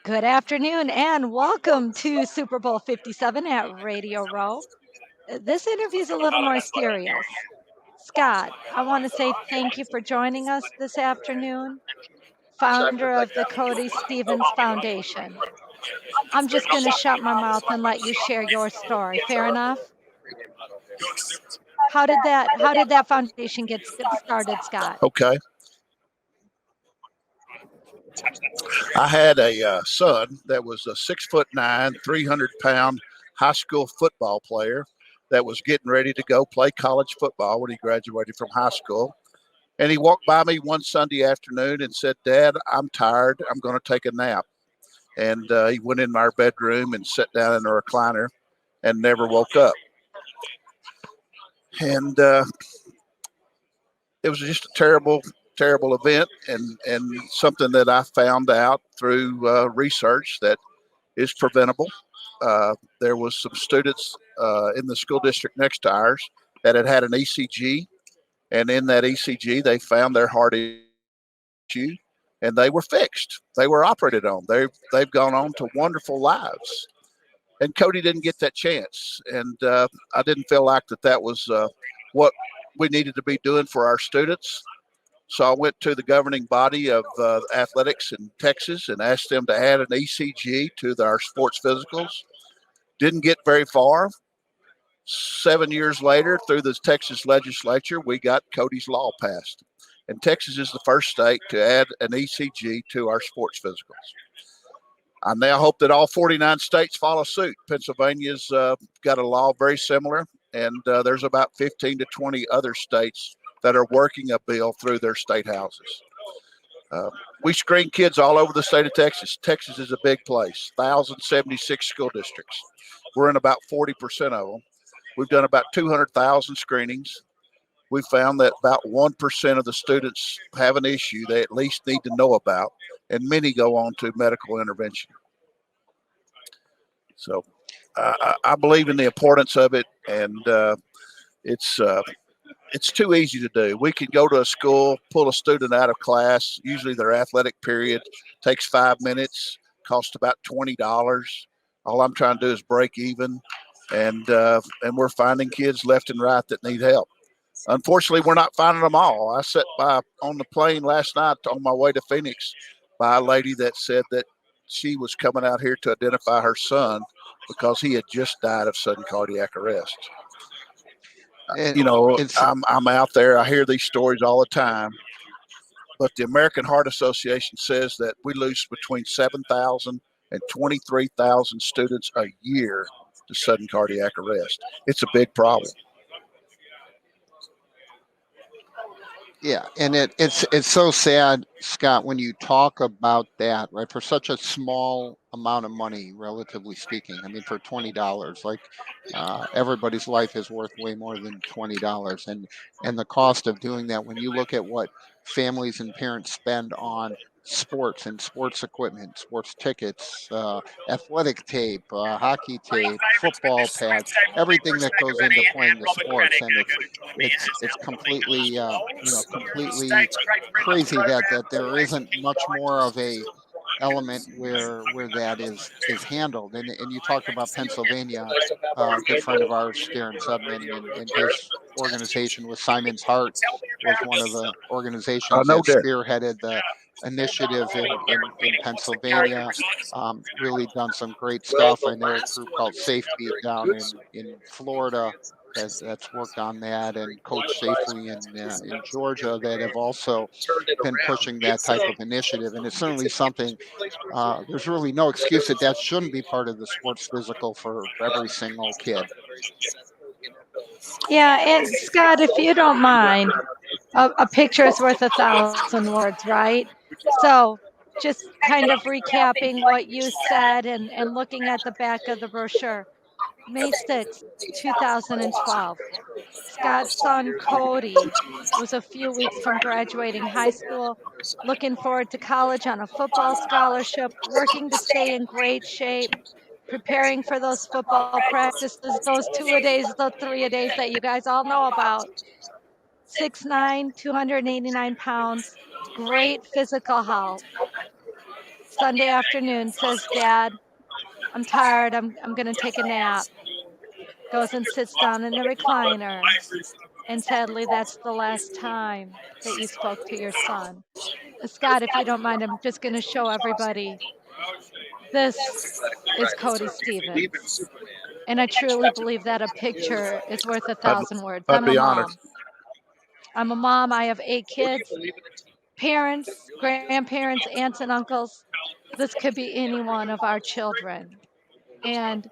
Good afternoon and welcome to Super Bowl 57 at Radio Row. This interview is a little more serious. Scott, I want to say thank you for joining us this afternoon, founder of the Cody Stevens Foundation. I'm just going to shut my mouth and let you share your story. Fair enough? How did that foundation get started, Scott? Okay. I had a son that was a 6'9", 300-pound high school football player that was getting ready to go play college football when he graduated from high school. And he walked by me one Sunday afternoon and said, "Dad, I'm tired. I'm going to take a nap." And he went in our bedroom and sat down in a recliner and never woke up. And it was just a terrible event, and something that I found out through research that is preventable. There was some students in the school district next to ours that had an ECG, and in that ECG they found their heart issue, and they were fixed. They were operated on. They've gone on to wonderful lives. And Cody didn't get that chance, and I didn't feel like that was what we needed to be doing for our students. So I went to the governing body of athletics in Texas and asked them to add an ECG to our sports physicals. Didn't get very far. 7 years later, through the Texas legislature, we got Cody's Law passed. And Texas is the first state to add an ECG to our sports physicals. I now hope that all 49 states follow suit. Pennsylvania's got a law very similar, and there's about 15 to 20 other states that are working a bill through their state houses. We screen kids all over the state of Texas. Texas is a big place, 1,076 school districts. We're in about 40% of them. We've done about 200,000 screenings. We found that about 1% of the students have an issue they at least need to know about, and many go on to medical intervention. So I believe in the importance of it, and it's too easy to do. We can go to a school, pull a student out of class. Usually their athletic period takes 5 minutes, costs about $20. All I'm trying to do is break even, and we're finding kids left and right that need help. Unfortunately, we're not finding them all. I sat by on the plane last night on my way to Phoenix by a lady that said that she was coming out here to identify her son because he had just died of sudden cardiac arrest. I'm out there. I hear these stories all the time. But the American Heart Association says that we lose between 7,000 and 23,000 students a year to sudden cardiac arrest. It's a big problem. Yeah, and it's so sad, Scott, when you talk about that, right? For such a small amount of money, relatively speaking. I mean, for $20, like everybody's life is worth way more than $20, and the cost of doing that. When you look at what families and parents spend on sports and sports equipment, sports tickets, athletic tape, hockey tape, football pads, everything that goes into playing the sports, and it's completely completely crazy that there isn't much more of a element where that is handled. And you talked about Pennsylvania. A good friend of ours, Darren Subman, and his organization with Simon's Heart was one of the organizations No that doubt. spearheaded the initiative in Pennsylvania. Really done some great stuff. I know a group called Safety down in Florida that's worked on that, and Coach Safely in Georgia that have also been pushing that type of initiative. And it's certainly something. There's really no excuse that shouldn't be part of the sports physical for every single kid. Yeah, and Scott, if you don't mind, a picture is worth 1,000 words, right? So just kind of recapping what you said and looking at the back of the brochure. May 6th, 2012. Scott's son Cody was a few weeks from graduating high school, looking forward to college on a football scholarship, working to stay in great shape, preparing for those football practices, those 2-a-days, those 3-a-days that you guys all know about. 6'9", 289 pounds, great physical health. Sunday afternoon, says, "Dad, I'm tired. I'm going to take a nap." Goes and sits down in the recliner. And sadly, that's the last time that you spoke to your son. Scott, if you don't mind, I'm just going to show everybody. This is Cody Stevens. And I truly believe that a picture is worth a I'd, thousand words. I'd I'm a be honored. mom. I'm a mom. I have 8 kids, parents, grandparents, aunts, and uncles. This could be any one of our children. And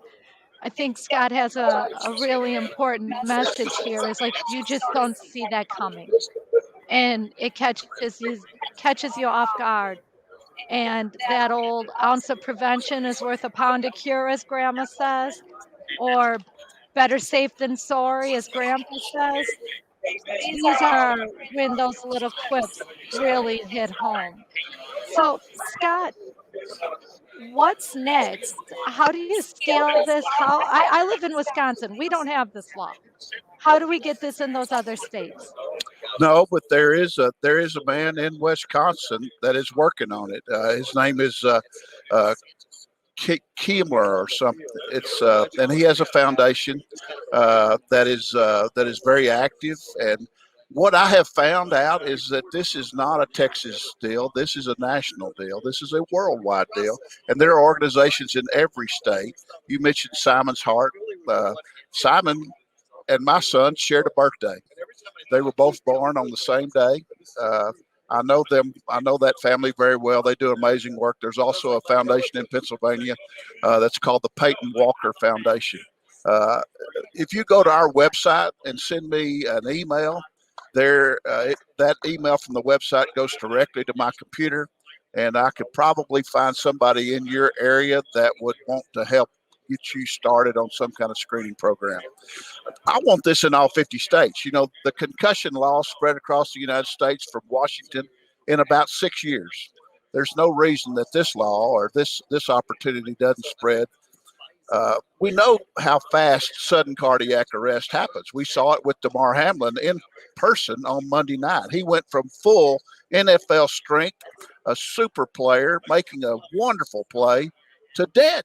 I think Scott has a really important message here is like you just don't see that coming. And it catches you off guard. And that old ounce of prevention is worth a pound of cure, as grandma says, or better safe than sorry, as grandpa says. These are when those little quips really hit home. So, Scott, what's next? How do you scale this? I live in Wisconsin. We don't have this law. How do we get this in those other states? No, but there is a man in Wisconsin that is working on it. His name is uh, Kiemler or something. It's and he has a foundation that is very active. And what I have found out is that this is not a Texas deal. This is a national deal. This is a worldwide deal, and there are organizations in every state. You mentioned Simon's Heart. Simon and my son shared a birthday. They were both born on the same day. Uh, I know them. I know that family very well. They do amazing work. There's also a foundation in Pennsylvania that's called the Peyton Walker Foundation. Uh, if you go to our website and send me an email, that email from the website goes directly to my computer, and I could probably find somebody in your area that would want to help get you started on some kind of screening program. I want this in all 50 states. You know, the concussion law spread across the United States from Washington in about 6 years. There's no reason that this law or this opportunity doesn't spread. We know how fast sudden cardiac arrest happens. We saw it with Damar Hamlin in person on Monday night. He went from full NFL strength, a super player making a wonderful play, to dead.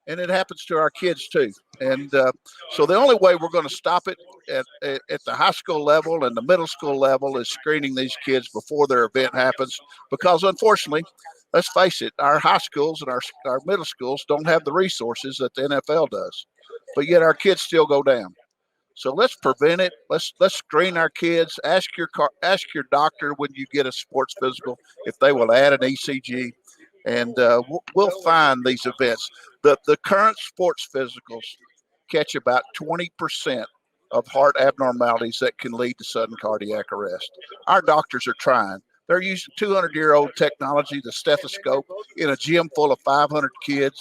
And it happens to our kids too. And so the only way we're going to stop it at the high school level and the middle school level is screening these kids before their event happens. Because unfortunately, let's face it, our high schools and our middle schools don't have the resources that the NFL does. But yet our kids still go down. So let's prevent it. Let's screen our kids. Ask your doctor when you get a sports physical if they will add an ECG, and we'll find these events. The current sports physicals catch about 20% of heart abnormalities that can lead to sudden cardiac arrest. Our doctors are trying. They're using 200-year-old technology, the stethoscope, in a gym full of 500 kids,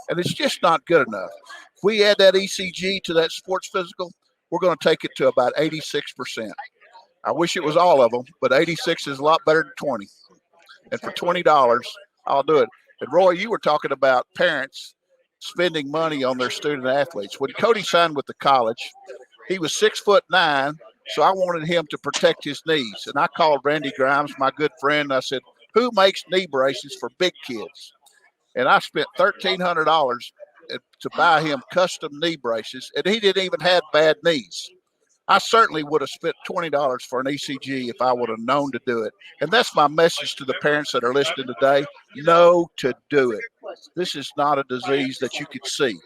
and it's just not good enough. If we add that ECG to that sports physical, we're going to take it to about 86%. I wish it was all of them, but 86 is a lot better than 20. And for $20, I'll do it. And Roy, you were talking about parents spending money on their student athletes. When Cody signed with the college, he was 6'9", so I wanted him to protect his knees. And I called Randy Grimes, my good friend, and I said, "Who makes knee braces for big kids?" And I spent $1,300 to buy him custom knee braces, and he didn't even have bad knees. I certainly would have spent $20 for an ECG if I would have known to do it. And that's my message to the parents that are listening today. Know to do it. This is not a disease that you can see.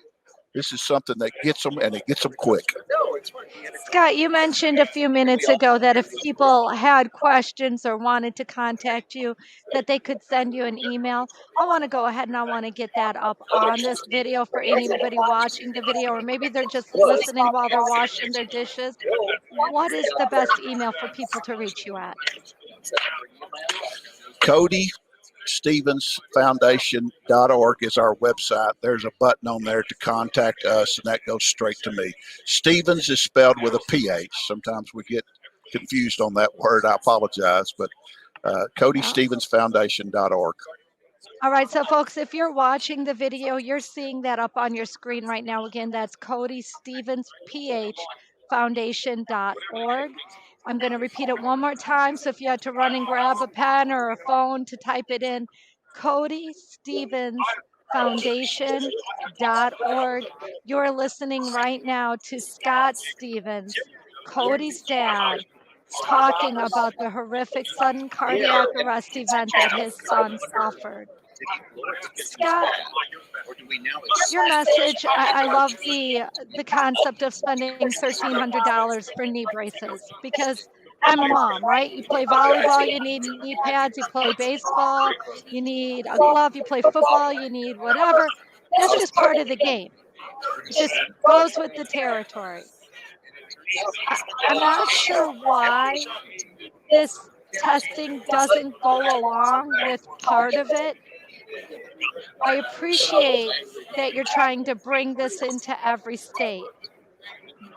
This is something that gets them, and it gets them quick. Scott, you mentioned a few minutes ago that if people had questions or wanted to contact you, that they could send you an email. I want to go ahead and I want to get that up on this video for anybody watching the video, or maybe they're just listening while they're washing their dishes. What is the best email for people to reach you at? Cody Stevens Foundation.org is our website. There's a button on there to contact us, and that goes straight to me. Stevens is spelled with a PH. Sometimes we get confused on that word. I apologize, but CodyStevensFoundation.org. All right, so folks, if you're watching the video, you're seeing that up on your screen right now. Again, that's Cody Stevens, PH, Foundation.org. I'm going to repeat it one more time. So if you had to run and grab a pen or a phone to type it in, Cody Stevens Foundation.org. You're listening right now to Scott Stevens, Cody's dad, talking about the horrific sudden cardiac arrest event that his son suffered. Scott, your message, I love the concept of spending $1,300 for knee braces because I'm a mom, right? You play volleyball, you need knee pads, you play baseball, you need a glove, you play football, you need whatever. That's just part of the game. It just goes with the territory. I'm not sure why this testing doesn't go along with part of it. I appreciate that you're trying to bring this into every state.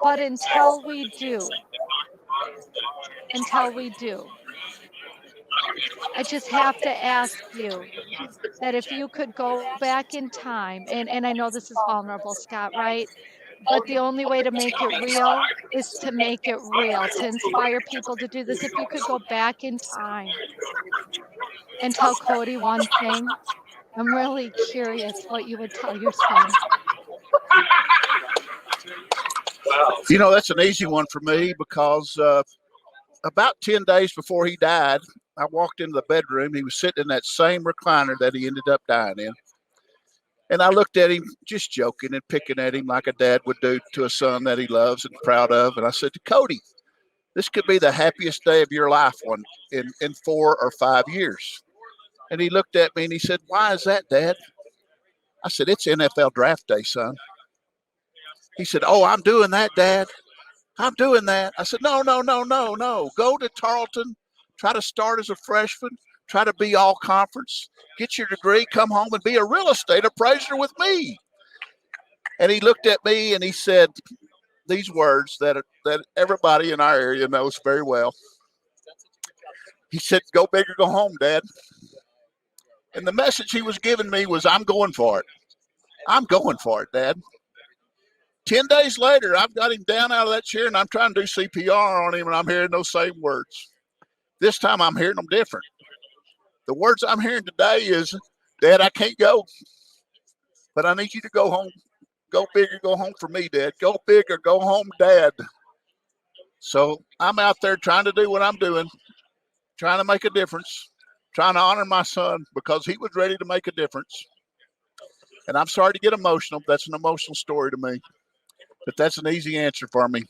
But until we do, I just have to ask you that if you could go back in time, and I know this is vulnerable, Scott, right? But the only way to make it real is to make it real, to inspire people to do this. If you could go back in time and tell Cody one thing, I'm really curious what you would tell your son. That's an easy one for me because about 10 days before he died, I walked into the bedroom. He was sitting in that same recliner that he ended up dying in. And I looked at him just joking and picking at him like a dad would do to a son that he loves and proud of. And I said to Cody, this could be the happiest day of your life in 4 or 5 years. And he looked at me and he said, why is that, Dad? I said, it's NFL draft day, son. He said, oh, I'm doing that, Dad. I'm doing that. I said, no. Go to Tarleton, try to start as a freshman, try to be all conference, get your degree, come home and be a real estate appraiser with me. And he looked at me and he said these words that everybody in our area knows very well. He said, go big or go home, Dad. And the message he was giving me was, I'm going for it. I'm going for it, Dad. 10 days later, I've got him down out of that chair and I'm trying to do CPR on him and I'm hearing those same words. This time I'm hearing them different. The words I'm hearing today is, Dad, I can't go, but I need you to go home. Go big or go home for me, Dad. Go big or go home, Dad. So I'm out there trying to do what I'm doing, trying to make a difference, trying to honor my son because he was ready to make a difference. And I'm sorry to get emotional. That's an emotional story to me. But that's an easy answer for me.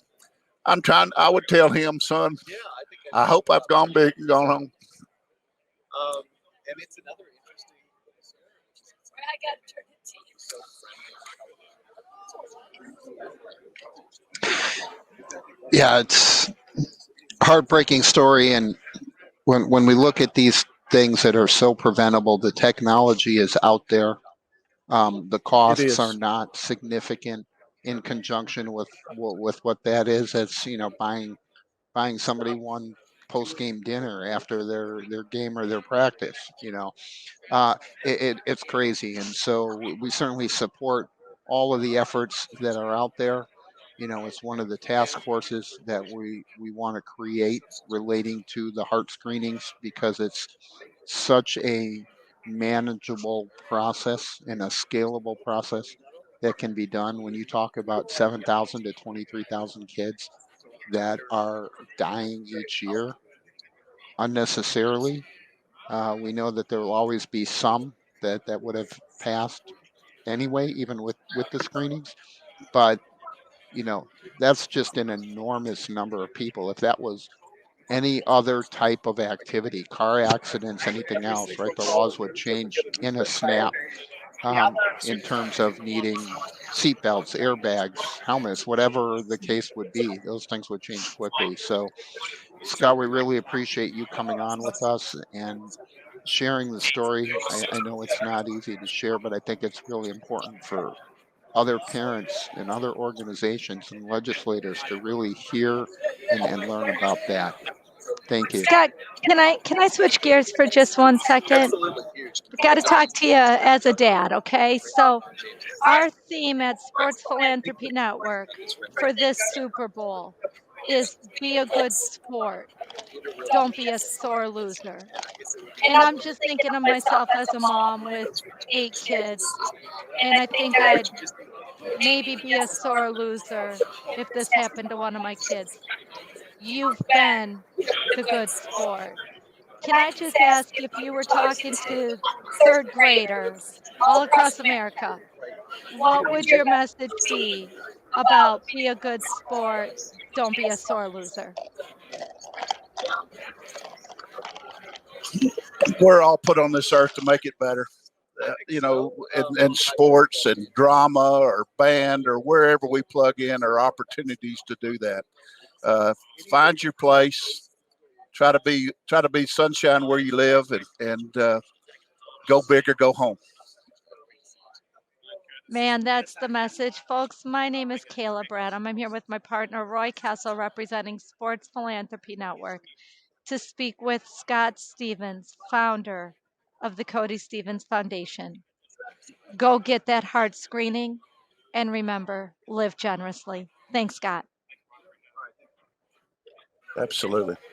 I would tell him, son, I hope I've gone big and gone home. And it's another interesting. I got to turn it to you. Yeah, it's a heartbreaking story. And when we look at these things that are so preventable, the technology is out there. The costs are not significant in conjunction with what that is. It's buying somebody one post game dinner after their game or their practice. It's crazy, and so we certainly support all of the efforts that are out there. It's one of the task forces that we want to create relating to the heart screenings because it's such a manageable process and a scalable process that can be done when you talk about 7,000 to 23,000 kids that are dying each year unnecessarily. We know that there will always be some that would have passed anyway, even with the screenings. But that's just an enormous number of people. If that was any other type of activity, car accidents, anything else, right? The laws would change in a snap in terms of needing seatbelts, airbags, helmets, whatever the case would be. Those things would change quickly. So, Scott, we really appreciate you coming on with us and sharing the story. I know it's not easy to share, but I think it's really important for other parents and other organizations and legislators to really hear and learn about that. Thank you. Scott, can I switch gears for just 1 second? Got to talk to you as a dad, okay? So, our theme at Sports Philanthropy Network for this Super Bowl is be a good sport. Don't be a sore loser. And I'm just thinking of myself as a mom with 8 kids, and I think I'd maybe be a sore loser if this happened to one of my kids. You've been the good sport. Can I just ask, if you were talking to third graders all across America, what would your message be about be a good sport, don't be a sore loser? We're all put on this earth to make it better. In sports and drama or band or wherever we plug in are opportunities to do that. Find your place. Try to be sunshine where you live, and go big or go home. Man, that's the message, folks. My name is Kayla Bradham. I'm here with my partner, Roy Kessel, representing Sports Philanthropy Network, to speak with Scott Stevens, founder of the Cody Stevens Foundation. Go get that heart screening, and remember, live generously. Thanks, Scott. Absolutely.